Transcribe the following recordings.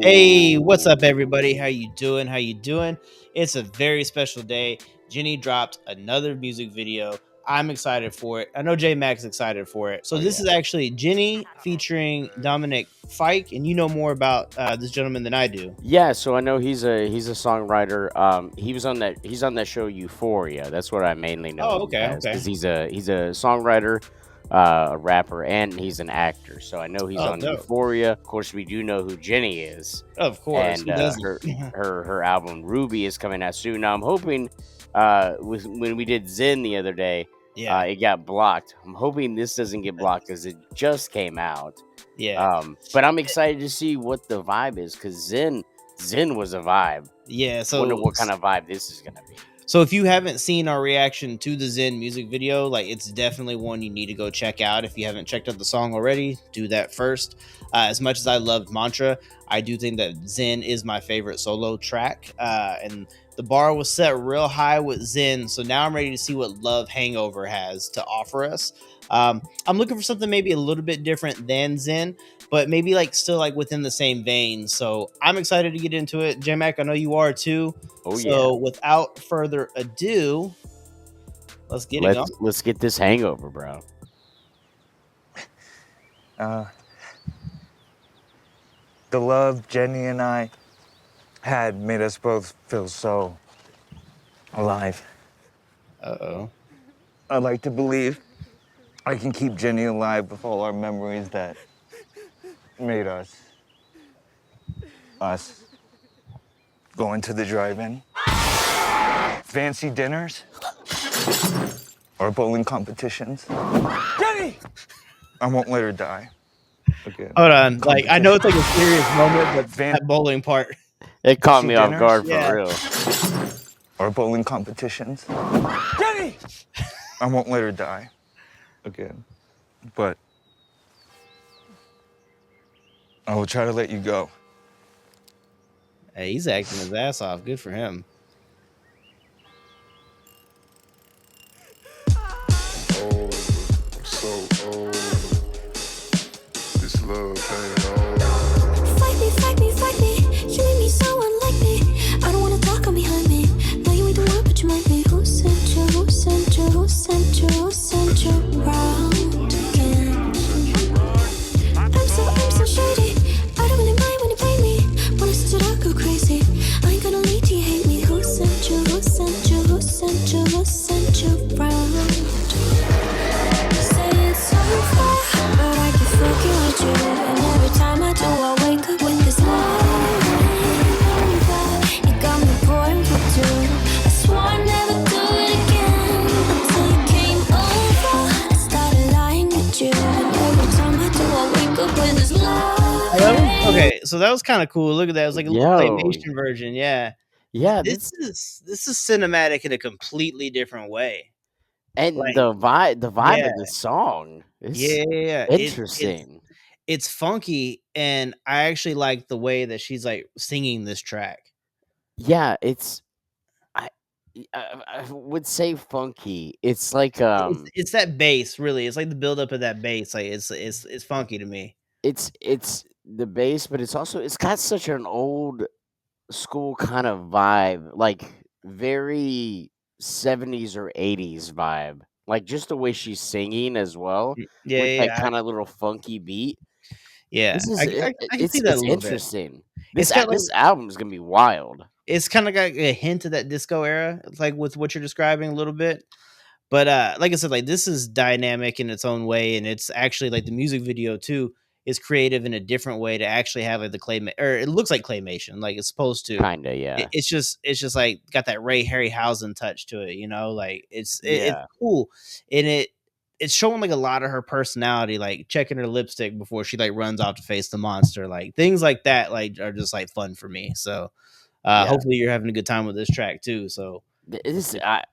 Hey, what's Yo. up, everybody? How you doing? How you doing? It's a very special day. Jenny dropped another music video. I'm excited for it. I know J Mac's excited for it. So Oh this yeah. is actually Jenny featuring Dominic Fike, and you know more about this gentleman than I do. Yeah, so I know he's a songwriter. He's on that show Euphoria. That's what I mainly know Oh, him okay, as okay. because he's a songwriter, a rapper, and he's an actor. So I know he's Oh, on dope. Euphoria. Of course, we do know who Jenny is, Of course. and Who doesn't? her album Ruby is coming out soon. Now I'm hoping, when we did Zen the other day, Yeah, it got blocked. I'm hoping this doesn't get blocked because it just came out. yeah, But I'm excited to see what the vibe is because Zen was a vibe. yeah. Wonder what kind of vibe this is gonna be. So if you haven't seen our reaction to the Zen music video, like it's definitely one you need to go check out. If you haven't checked out the song already, do that first. As much as I loved Mantra, I do think that Zen is my favorite solo track. And the bar was set real high with Zen, so now I'm ready to see what Love Hangover has to offer us. I'm looking for something maybe a little bit different than Zen, but maybe like still like within the same vein. So I'm excited to get into it. J-Mac, I know you are too. Oh yeah, So without further ado, let's get it going. let's get this hangover, bro. Uh, the love Jenny and I had made us both feel so alive. Uh-oh. I'd like to believe I can keep Jenny alive with all our memories that made us. Us. Going to the drive-in. Fancy dinners. Or bowling competitions. Jenny! I won't let her die. Okay. Hold on. Like, I know it's like a serious moment, but Van- that bowling part. It caught See me off dinners? guard Yeah. for real. Or bowling competitions. Jenny! I won't let her die again, but I will try to let you go. Hey, he's acting his ass off. Good for him. Old, so old. This love ain't old. Fight me, fight me, fight me. You made me so unlike me. I don't wanna talk on behind me. Now you ain't the one, but you might be. Who sent you? Who sent you? Who sent you? Who sent you round again? I'm so shady. I don't really mind when you play me. When I sit I go crazy. I ain't gonna lead you, hate me. Who sent you? Who sent you? Who sent you? Who sent you round? Say it's over, but I can fucking with you. And every time I do, I wake up with this love. You got me pouring for two. I swore I'd never do it again until you came over. I started lying with you. And every time I do, I wake up with this love. Okay, so that was kind of cool. Look at that. It was like a little Yo. claymation version. Yeah. Yeah, This is cinematic in a completely different way. and Like, the vibe yeah. of the song is Yeah. interesting. It's funky, and I actually like the way that she's like singing this track. Yeah, it's I would say funky. It's like It's that bass, really. It's like the buildup of that bass. Like it's funky to me. it's the bass, but it's got such an old school kind of vibe, like very 70s or 80s vibe. Like just the way she's singing as well Yeah, with that yeah, kind of little funky beat. yeah. This is I can see that a it's little bit. interesting. It's got like This album is gonna be wild. it's kind of got a hint of that disco era, it's like with what you're describing a little bit. But like I said, like this is dynamic in its own way, and it's actually like the music video too is creative in a different way to actually have like the clay or it looks like claymation, like it's supposed to. Kinda, yeah. It's just like got that Ray Harryhausen touch to it, you know. Like it's Yeah. cool, and it's showing like a lot of her personality, like checking her lipstick before she like runs off to face the monster, like things like that, like are just like fun for me. So Yeah. hopefully you're having a good time with this track too. So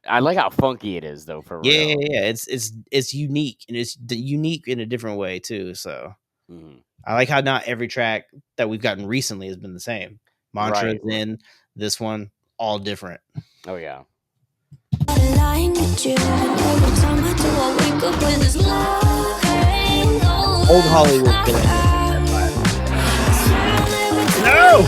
I like how funky it is though, for real. yeah, it's unique, and it's unique in a different way too. So Mhm. I like how not every track that we've gotten recently has been the same. Mantra, Right. Zen, this one, all different. Oh yeah. Lying with you. Every time I do, I wake up with this love hangover. Old Hollywood feeling. No!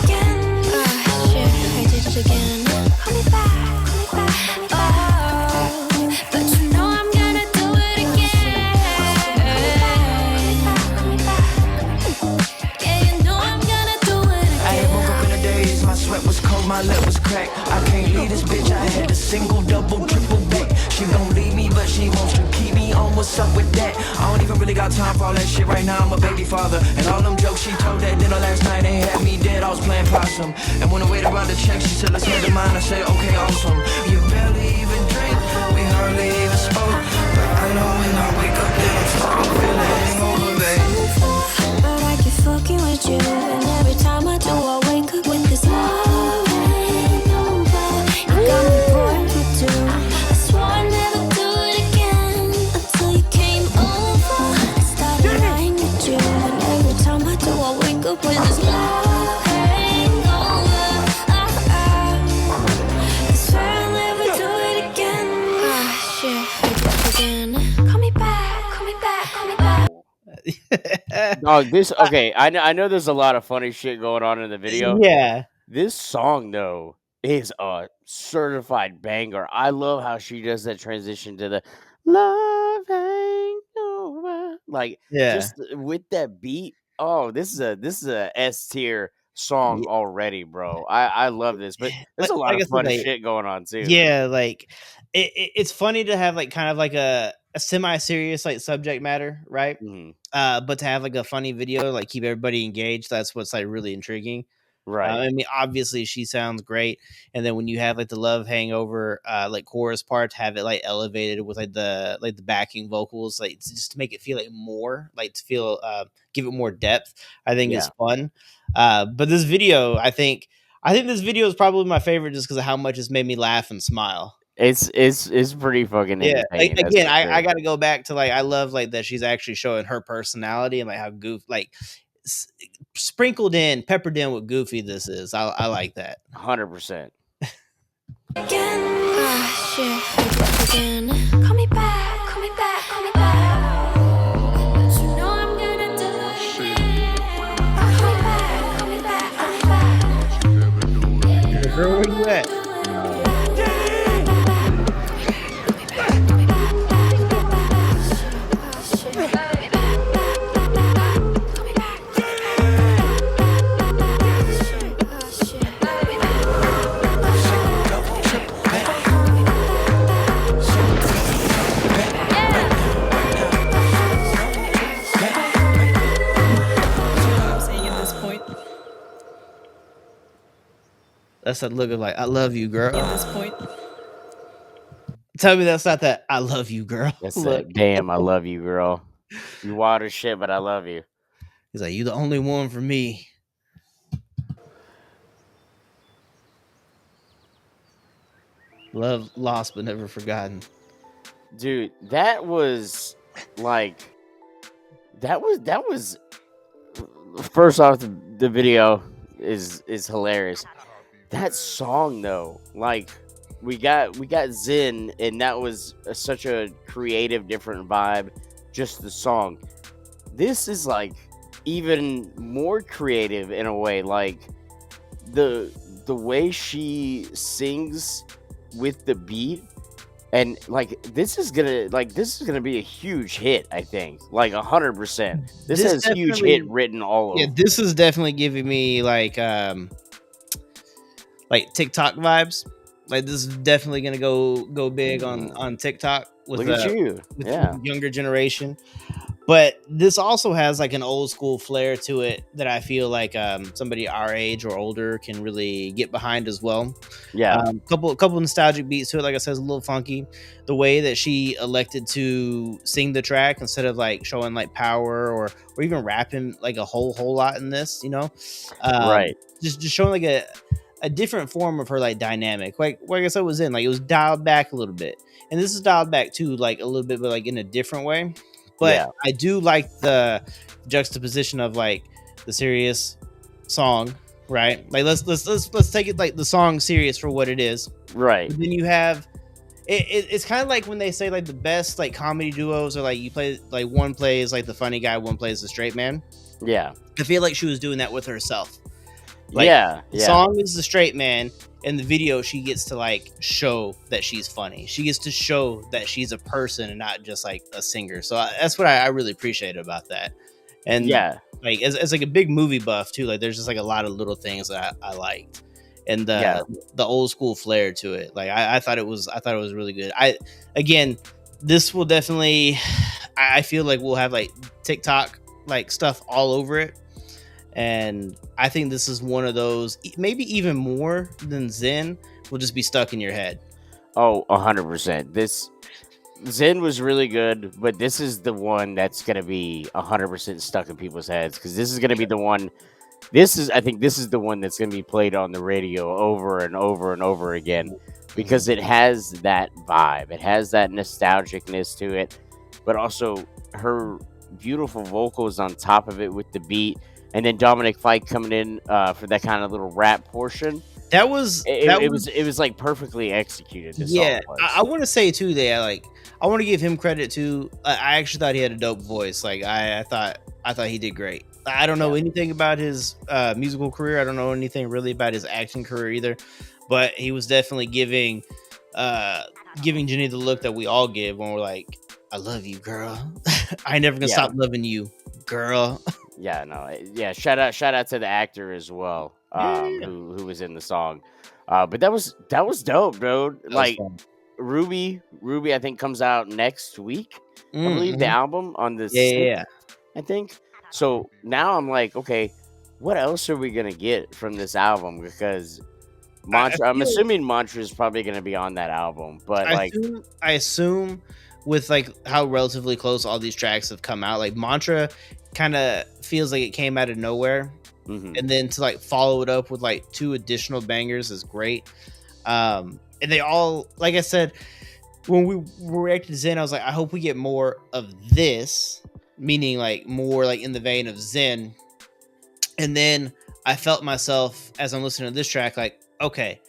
my lip was cracked. I can't leave this bitch, I had to single, double, triple back. She gon' leave me, but she wants to keep me on. What's up with that? I don't even really got time for all that shit right now. I'm a baby father, and all them jokes she told at dinner last night, they had me dead. I was playing possum, and when I wait around the check, she said, let's head to mine. I say, okay, awesome. You barely even drink, we hardly even spoke, but I know when I wake up, then I'm starting to feel a hangover, babe. But I keep fucking with you, and every time I do, I wake up with this love hangover. You got me bored with you. I swore I'd never do it again until you came over. I started lying with you, and every time I do, I wake up with this love hangover. I swear I'll never do it again. Shit, wake up again. Call me back, call me back, call me back. Dog, this okay. I know there's a lot of funny shit going on in the video. Yeah. This song though is a certified banger. I love how she does that transition to the love hangover, like Yeah. just with that beat. Oh, this is a S tier song already, bro. I love this, but there's a lot Like of I said, fun like, shit going on too. yeah, like it's funny to have like kind of like a semi-serious like subject matter, right? Mhm. But to have like a funny video, like keep everybody engaged, that's what's like really intriguing. Right. I mean, obviously she sounds great, and then when you have like the love hangover, like chorus part, have it like elevated with like the backing vocals, like just to make it feel like more, like to feel give it more depth. I think Yeah. is fun. But this video, I think this video is probably my favorite just because of how much it's made me laugh and smile. It's pretty fucking Yeah, entertaining. That's again, for sure. I got to go back to like I love like that she's actually showing her personality and like how s- sprinkled in, peppered in with goofy this is. I like that. 100%. Again. Shit, wake up again. Call me back, call me back, call me back. But you know I'm gonna do it again. Call me back, call me back, call me back. Girl, where you at? That's that look of like I love you, girl. At this point, Tell me that's not that I love you, girl. That's Look, it. Damn, I love you, girl. You wild as shit, but I love you. he's like you the only one for me. Love lost but never forgotten. Dude, that was like that was first off the video is hilarious. That song though, like we got Zen, and that was such a creative different vibe, just the song. This is like even more creative in a way, like the way she sings with the beat, and like this is gonna be a huge hit, I think, like 100%. This has huge hit definitely- written all over. Yeah, this is definitely giving me like TikTok vibes. Like this is definitely gonna go big on TikTok with Look at you. with Yeah. the younger generation. But this also has like an old school flair to it that I feel like somebody our age or older can really get behind as well. Yeah. Couple nostalgic beats to it. Like I said, it's a little funky. The way that she elected to sing the track instead of like showing like power or even rapping like a whole lot in this, you know, Right. Just showing like a different form of her like dynamic. Like I said, was in like it was dialed back a little bit, and this is dialed back too, like a little bit, but like in a different way. But Yeah. I do like the juxtaposition of like the serious song, right? Like let's take it like the song serious for what it is. Right. But then you have it's kind of like when they say like the best like comedy duos are like you play like one plays like the funny guy, one plays the straight man. Yeah. I feel like she was doing that with herself. Like, yeah. The Yeah. song is the straight man. In the video, she gets to like show that she's funny. She gets to show that she's a person and not just like a singer. So that's what I really appreciate about that. And Yeah. like as like a big movie buff too, like there's just like a lot of little things that I liked. and Yeah. the old school flair to it. Like I thought it was really good. Again, this will definitely I feel like we'll have like TikTok like stuff all over it. And I think this is one of those, maybe even more than Zen, will just be stuck in your head. Oh, 100%. This Zen was really good, but this is the one that's gonna be 100% stuck in people's heads because this is gonna be the one. I think this is the one that's gonna be played on the radio over and over and over again because it has that vibe. It has that nostalgicness to it, but also her beautiful vocals on top of it with the beat, and then Dominic Fike coming in for that kind of little rap portion. That was It was like perfectly executed. This song yeah. was. I want to say too that like I want to give him credit too. I actually thought he had a dope voice. Like I thought he did great. I don't know anything about his musical career. I don't know anything really about his acting career either. But he was definitely giving Jenny the look that we all give when we're like, "I love you, girl. I ain't never gonna stop loving you, girl." Yeah, no, yeah. Shout out to the actor as well, who was in the song. But that was dope, bro. Like Ruby, I think comes out next week. I believe the album on the 6th, I think. So now I'm like, okay, what else are we gonna get from this album? Because Mantra, I'm assuming Mantra is probably gonna be on that album, but I assume with like how relatively close all these tracks have come out, like Mantra kind of feels like it came out of nowhere, and then to like follow it up with like 2 additional bangers is great. And they all, like I said, when we reacted to Zen, I was like, I hope we get more of this, meaning like more like in the vein of Zen. And then I felt myself as I'm listening to this track, like, okay,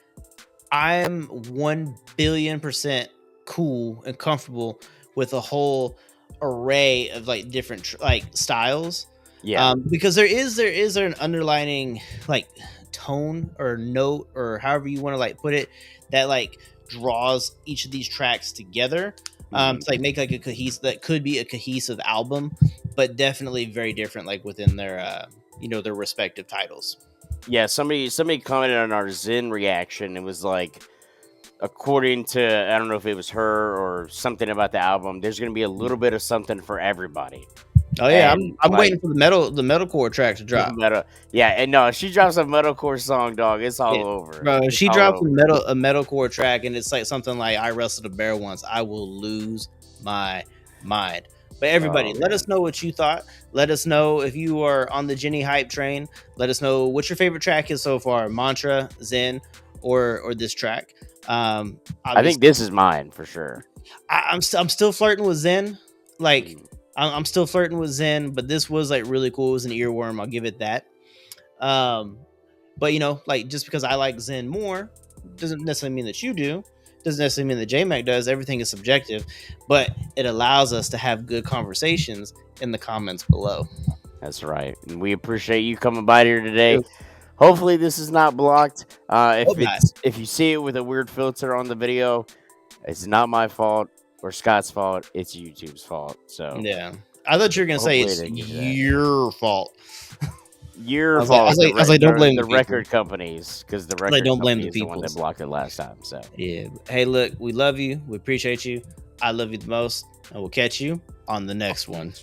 I'm 1,000,000,000% cool and comfortable with a whole array of like different like styles. Because there is an underlining like tone or note or however you want to like put it that like draws each of these tracks together to like make like a cohesive album, but definitely very different like within their their respective titles. Yeah, somebody commented on our Zen reaction. It was like, according to, I don't know if it was her or something about the album, there's going to be a little bit of something for everybody. Oh yeah, I'm like, waiting for the metalcore track to drop. Yeah, and no, she drops a metalcore song, dog. It's all over, bro. She drops a metalcore track, and it's like something like "I wrestled a bear once. I will lose my mind." But everybody, let us know what you thought. Let us know if you are on the Jennie hype train. Let us know what your favorite track is so far: Mantra, Zen, or this track. I think this is mine for sure. I'm still flirting with Zen. Like I'm still flirting with Zen, but this was like really cool. It was an earworm. I'll give it that. But like just because I like Zen more doesn't necessarily mean that you do. Doesn't necessarily mean that J-Mac does. Everything is subjective, but it allows us to have good conversations in the comments below. That's right. And we appreciate you coming by here today. Hopefully this is not blocked. If you see it with a weird filter on the video, it's not my fault or Scott's fault. It's YouTube's fault. So yeah, I thought you were gonna say it's your fault. Your fault. I was like, don't blame the record companies, because the record don't blame company the is the people one that blocked it last time. So yeah. Hey, look, we love you. We appreciate you. I love you the most, and we'll catch you on the next one.